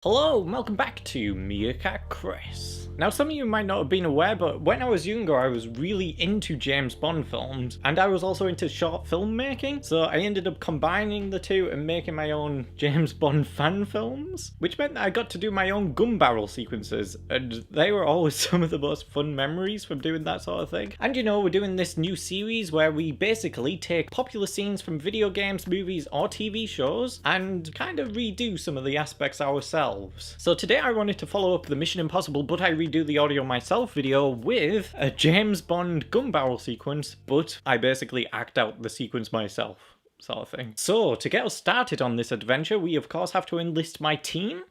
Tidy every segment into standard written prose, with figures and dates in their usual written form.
Hello and welcome back to Meerkat Chris. Now some of you might not have been aware, but when I was younger I was really into James Bond films and I was also into short film making, so I ended up combining the two and making my own James Bond fan films, which meant that I got to do my own Gunbarrel sequences, and they were always some of the most fun memories from doing that sort of thing. And you know, we're doing this new series where we basically take popular scenes from video games, movies or TV shows and kind of redo some of the aspects ourselves. So today I wanted to follow up the Mission Impossible but I redo the audio myself video with a James Bond Gunbarrel sequence, but I basically act out the sequence myself, sort of thing. So to get us started on this adventure, we of course have to enlist my team.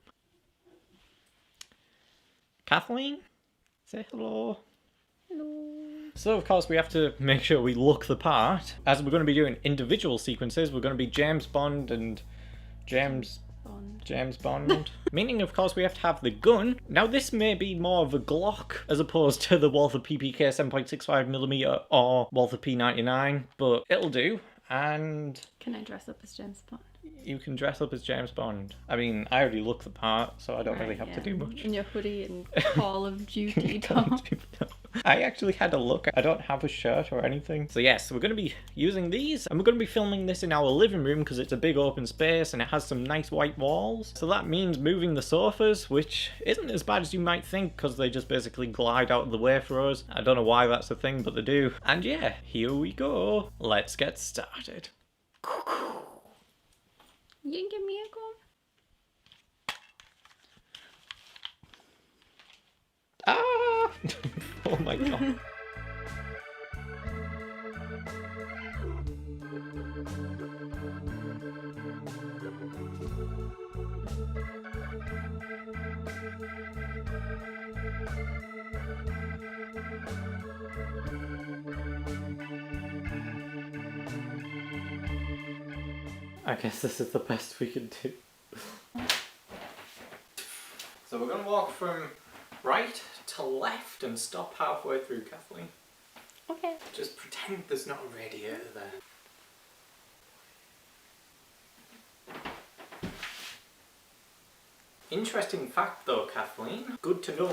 Kathleen, say hello. Hello. So of course we have to make sure we look the part. As we're going to be doing individual sequences, we're going to be James Bond and James Bond. Meaning, of course, we have to have the gun. Now, this may be more of a Glock as opposed to the Walther PPK 7.65mm or Walther P99, but it'll do. And can I dress up as James Bond? You can dress up as James Bond. I mean, I already look the part, so I don't really have to do much. In your hoodie and Call of Duty top. I actually had a look. I don't have a shirt or anything. So yes, we're going to be using these, and we're going to be filming this in our living room because it's a big open space and it has some nice white walls. So that means moving the sofas, which isn't as bad as you might think because they just basically glide out of the way for us. I don't know why that's a thing, but they do. And yeah, here we go. Let's get started. You can give me a go. Ah! Oh my god. I guess this is the best we can do. So we're going to walk from right to left and stop halfway through, Kathleen. Okay. Just pretend there's not a radiator there. Interesting fact though, Kathleen. Good to know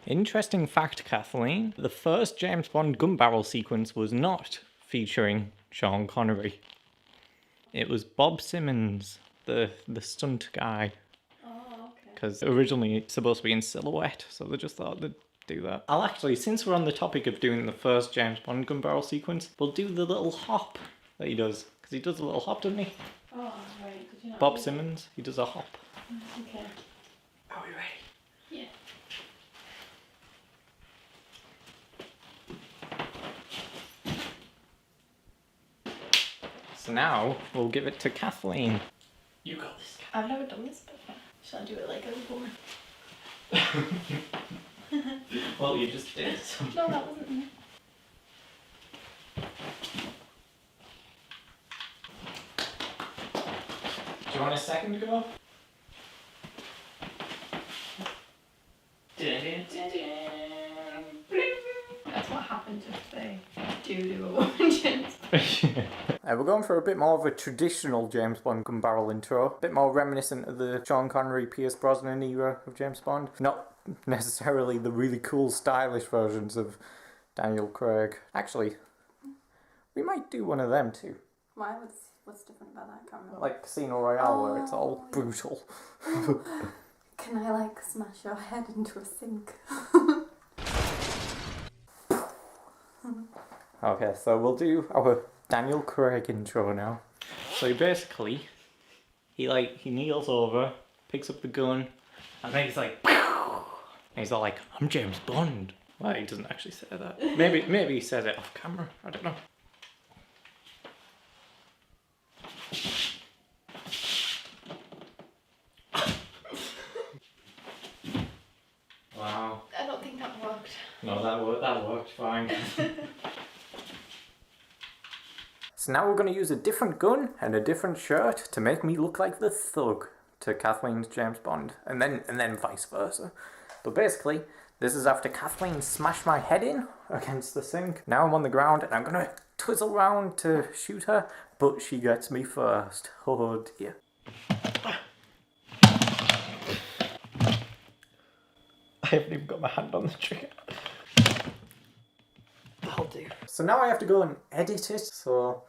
Interesting fact, Kathleen. The first James Bond Gunbarrel sequence was not featuring Sean Connery. It was Bob Simmons, the stunt guy. Oh, okay. Because originally it's supposed to be in silhouette, so they just thought they'd do that. I'll actually, since we're on the topic of doing the first James Bond Gunbarrel sequence, we'll do the little hop that he does. Because he does a little hop, doesn't he? Oh, right. Did you not Bob Simmons, he does a hop. Okay. Are we ready? Yeah. So now, we'll give it to Kathleen. You got this. I've never done this before. Shall I do it like a woman? Well, you just did. No, that wasn't me. Do you want a second to go? That's what happens if they do a woman James Bond. We're going for a bit more of a traditional James Bond Gunbarrel intro. A bit more reminiscent of the Sean Connery, Pierce Brosnan era of James Bond. Not necessarily the really cool, stylish versions of Daniel Craig. Actually, we might do one of them too. Why? What's different about that? I can't remember. Like Casino Royale, where it's all brutal. Can I like smash your head into a sink? Okay, so we'll do our Daniel Craig intro now. So basically, he kneels over, picks up the gun, and then he's like, and he's all like, "I'm James Bond." Well, he doesn't actually say that. Maybe he says it off camera. I don't know. Wow. I don't think that worked. No, that worked fine. So now we're going to use a different gun and a different shirt to make me look like the thug to Kathleen's James Bond, and then vice versa. But basically, this is after Kathleen smashed my head in against the sink. Now I'm on the ground and I'm going to twizzle around to shoot her, but she gets me first. Oh dear. I haven't even got my hand on the trigger. That'll do. So now I have to go and edit it, so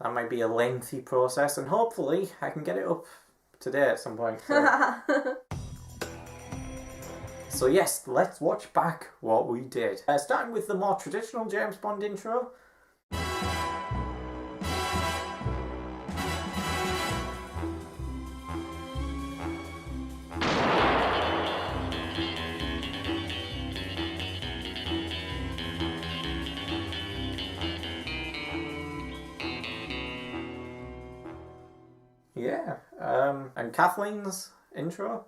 that might be a lengthy process, and hopefully I can get it up today at some point. So yes, let's watch back what we did. Starting with the more traditional James Bond intro. Yeah, and Kathleen's intro.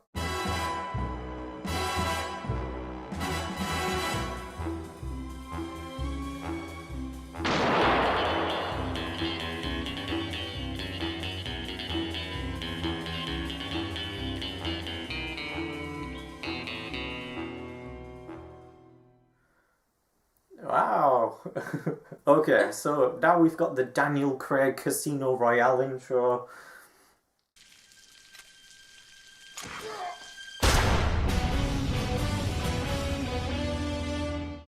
Wow. Okay, so now we've got the Daniel Craig Casino Royale intro.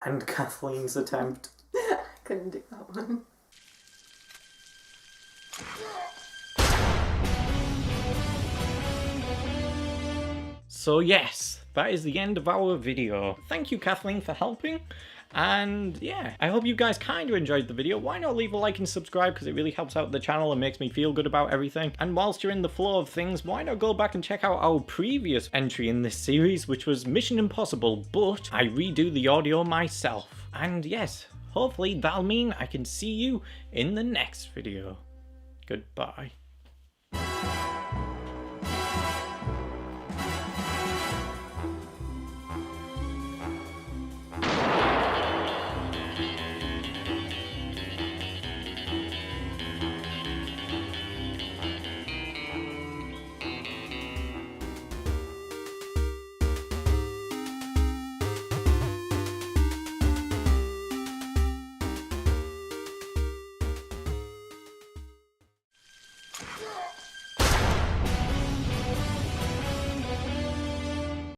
And Kathleen's attempt. Couldn't do that one. So yes, that is the end of our video. Thank you, Kathleen, for helping. And yeah, I hope you guys kind of enjoyed the video. Why not leave a like and subscribe, because it really helps out the channel and makes me feel good about everything. And whilst you're in the flow of things, why not go back and check out our previous entry in this series, which was Mission Impossible, but I redo the audio myself. And yes, hopefully that'll mean I can see you in the next video. Goodbye.